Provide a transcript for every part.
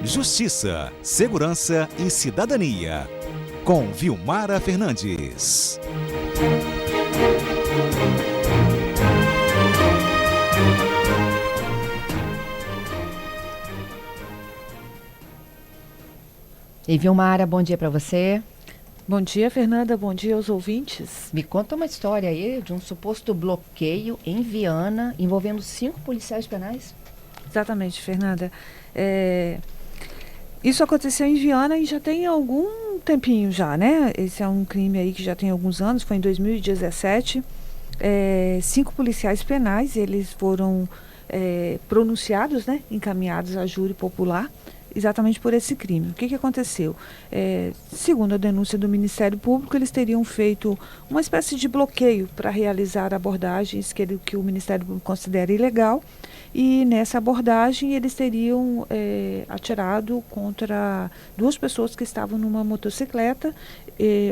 Justiça, Segurança e Cidadania, com Vilmara Fernandes. E Vilmara, bom dia para você. Bom dia, Fernanda. Bom dia aos ouvintes. Me conta uma história aí de um suposto bloqueio em Viana envolvendo 5 policiais penais. Exatamente, Fernanda. Isso aconteceu em Viana e já tem algum tempinho já, né? Esse é um crime aí que já tem alguns anos, foi em 2017. 5 policiais penais, eles foram pronunciados, né? Encaminhados a júri popular, exatamente por esse crime. O que aconteceu? Segundo a denúncia do Ministério Público, eles teriam feito uma espécie de bloqueio para realizar abordagens que o Ministério Público considera ilegal, e nessa abordagem eles teriam atirado contra 2 pessoas que estavam numa motocicleta.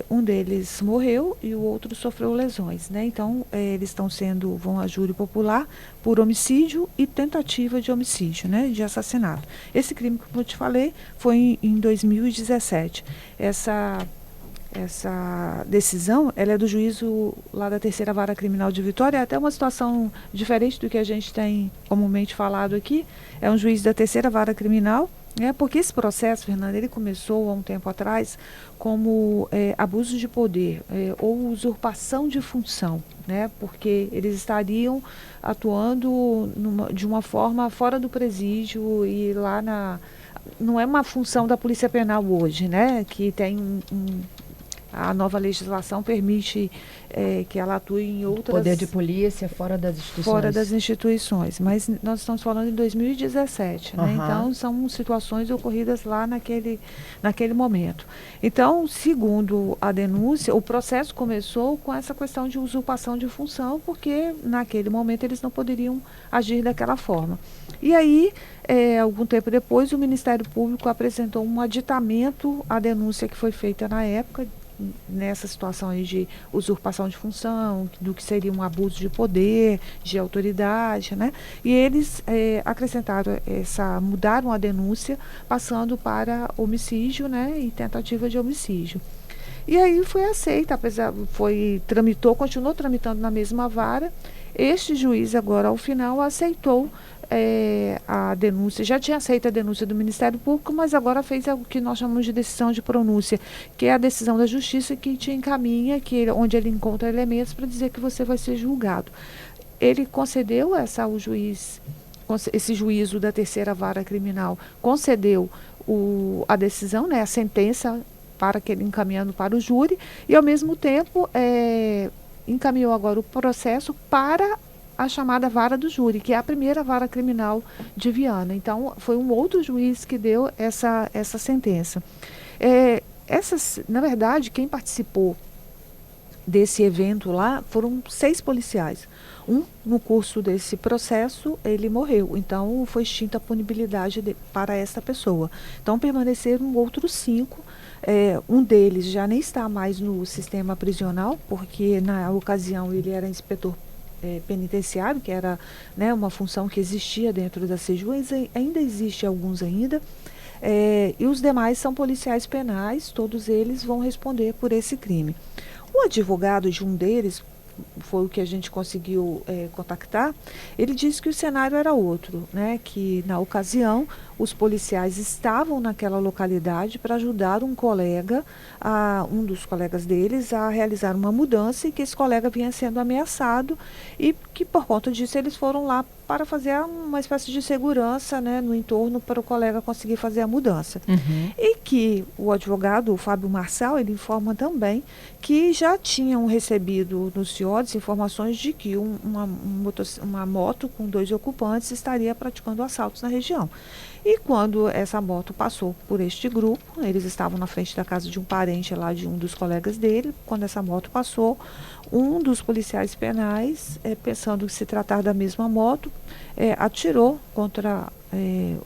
Um deles morreu e o outro sofreu lesões, né? Então, eles vão a júri popular por homicídio e tentativa de homicídio, né? De assassinato. Esse crime, como eu te falei, foi em 2017. Essa decisão, ela é do juízo lá da Terceira Vara Criminal de Vitória. É até uma situação diferente do que a gente tem comumente falado aqui. É um juiz da Terceira Vara Criminal, porque esse processo, Fernanda, ele começou há um tempo atrás como abuso de poder ou usurpação de função, né? Porque eles estariam atuando de uma forma fora do presídio e lá não é uma função da Polícia Penal hoje, né? Que tem a nova legislação permite que ela atue em outras... Poder de polícia fora das instituições. Fora das instituições, mas nós estamos falando em 2017, né? Então, são situações ocorridas lá naquele momento. Então, segundo a denúncia, o processo começou com essa questão de usurpação de função, porque naquele momento eles não poderiam agir daquela forma. E aí, algum tempo depois, o Ministério Público apresentou um aditamento à denúncia que foi feita na época, nessa situação aí de usurpação de função, do que seria um abuso de poder, de autoridade, né? E eles acrescentaram mudaram a denúncia, passando para homicídio, né? E tentativa de homicídio. E aí foi aceita, continuou tramitando na mesma vara. Este juiz agora, ao final, aceitou a denúncia, já tinha aceito a denúncia do Ministério Público, mas agora fez o que nós chamamos de decisão de pronúncia, que é a decisão da Justiça que te encaminha, onde ele encontra elementos para dizer que você vai ser julgado. Ele concedeu esse juízo da Terceira Vara Criminal, concedeu a decisão, né, a sentença, para que ele encaminhando para o júri, e ao mesmo tempo encaminhou agora o processo para a chamada vara do júri, que é a primeira vara criminal de Viana. Então, foi um outro juiz que deu essa sentença. Na verdade, quem participou desse evento lá foram 6 policiais. No curso desse processo, ele morreu. Então, foi extinta a punibilidade para essa pessoa. Então, permaneceram outros 5. Um deles já nem está mais no sistema prisional, porque na ocasião ele era inspetor penitenciário, que era, né, uma função que existia dentro da CEJU, ainda existe alguns ainda, e os demais são policiais penais, todos eles vão responder por esse crime. O advogado de um deles, foi o que a gente conseguiu contactar, ele disse que o cenário era outro, né, que na ocasião os policiais estavam naquela localidade para ajudar um dos colegas deles a realizar uma mudança, e que esse colega vinha sendo ameaçado, e que por conta disso eles foram lá para fazer uma espécie de segurança, né, no entorno, para o colega conseguir fazer a mudança. E que o advogado, o Fábio Marçal, ele informa também que já tinham recebido nos CIODs informações de que uma moto com 2 ocupantes estaria praticando assaltos na região. E quando essa moto passou por este grupo, eles estavam na frente da casa de um parente lá, de um dos colegas dele. Quando essa moto passou, um dos policiais penais, pensando que se tratar da mesma moto, atirou contra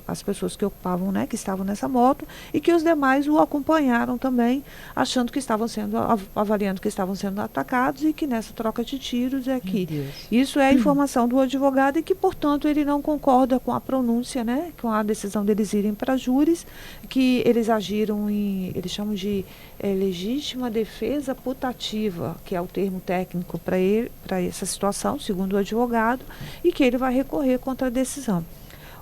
as pessoas que ocupavam, né, que estavam nessa moto, e que os demais o acompanharam também, achando que estavam sendo, avaliando que estavam sendo atacados, e que nessa troca de tiros é que isso é a informação do advogado, e que, portanto, ele não concorda com a pronúncia, né, com a decisão deles irem para júris, que eles agiram em, eles chamam de legítima defesa putativa, que é o termo técnico para essa situação, segundo o advogado, e que ele vai recorrer contra a decisão.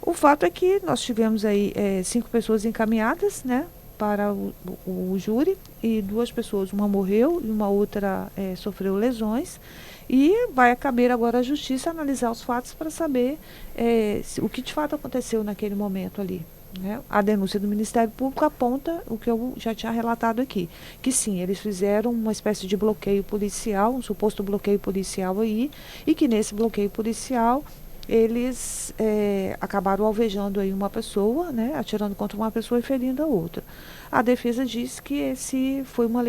O fato é que nós tivemos aí 5 pessoas encaminhadas, né, para o júri, e 2 pessoas, uma morreu e uma outra sofreu lesões, e vai caber agora à justiça analisar os fatos para saber o que de fato aconteceu naquele momento ali. Né? A denúncia do Ministério Público aponta o que eu já tinha relatado aqui, que sim, eles fizeram uma espécie de bloqueio policial, um suposto bloqueio policial aí, e que nesse bloqueio policial eles acabaram alvejando aí uma pessoa, né, atirando contra uma pessoa e ferindo a outra. A defesa diz que esse foi uma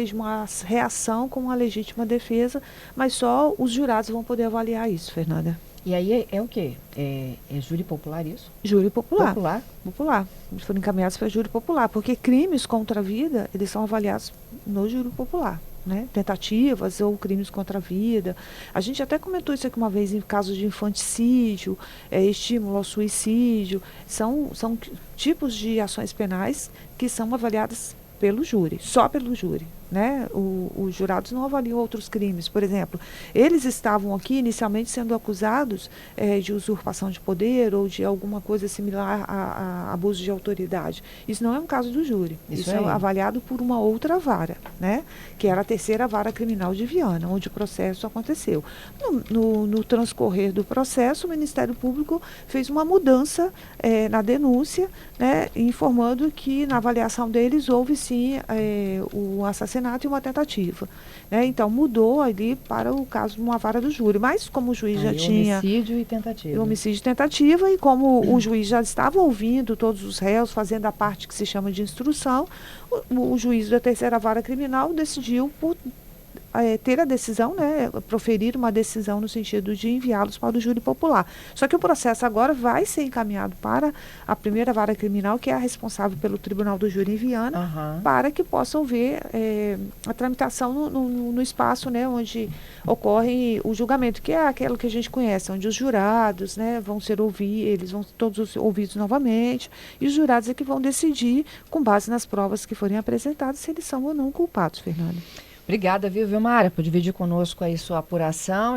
reação com uma legítima defesa, mas só os jurados vão poder avaliar isso, Fernanda. E aí é o quê? É júri popular isso? Júri popular. Popular? Popular. Eles foram encaminhados para júri popular, porque crimes contra a vida, eles são avaliados no júri popular. Né? Tentativas ou crimes contra a vida. A gente até comentou isso aqui uma vez em casos de infanticídio, estímulo ao suicídio. São tipos de ações penais que são avaliadas pelo júri, só pelo júri. Né? Os jurados não avaliam outros crimes. Por exemplo, eles estavam aqui inicialmente sendo acusados de usurpação de poder ou de alguma coisa similar a abuso de autoridade. Isso não é um caso do júri. Isso é avaliado por uma outra vara, né? Que era a 3ª Vara Criminal de Viana, onde o processo aconteceu. No transcorrer do processo, o Ministério Público fez uma mudança na denúncia, né? Informando que na avaliação deles houve sim o assassinato e uma tentativa. Né? Então, mudou ali para o caso de uma vara do júri. Mas, como o juiz já tinha... Homicídio e tentativa. Homicídio e tentativa, e como o juiz já estava ouvindo todos os réus, fazendo a parte que se chama de instrução, o juiz da 3ª Vara Criminal decidiu por ter a decisão, né, proferir uma decisão no sentido de enviá-los para o júri popular. Só que o processo agora vai ser encaminhado para a 1ª Vara Criminal, que é a responsável pelo Tribunal do Júri em Viana, para que possam ver a tramitação no espaço, né, onde ocorre o julgamento, que é aquilo que a gente conhece, onde os jurados, né, vão ser ouvidos, eles vão todos ouvidos novamente, e os jurados é que vão decidir, com base nas provas que forem apresentadas, se eles são ou não culpados, Fernanda. Obrigada, viu, Vilmara, por dividir conosco aí sua apuração.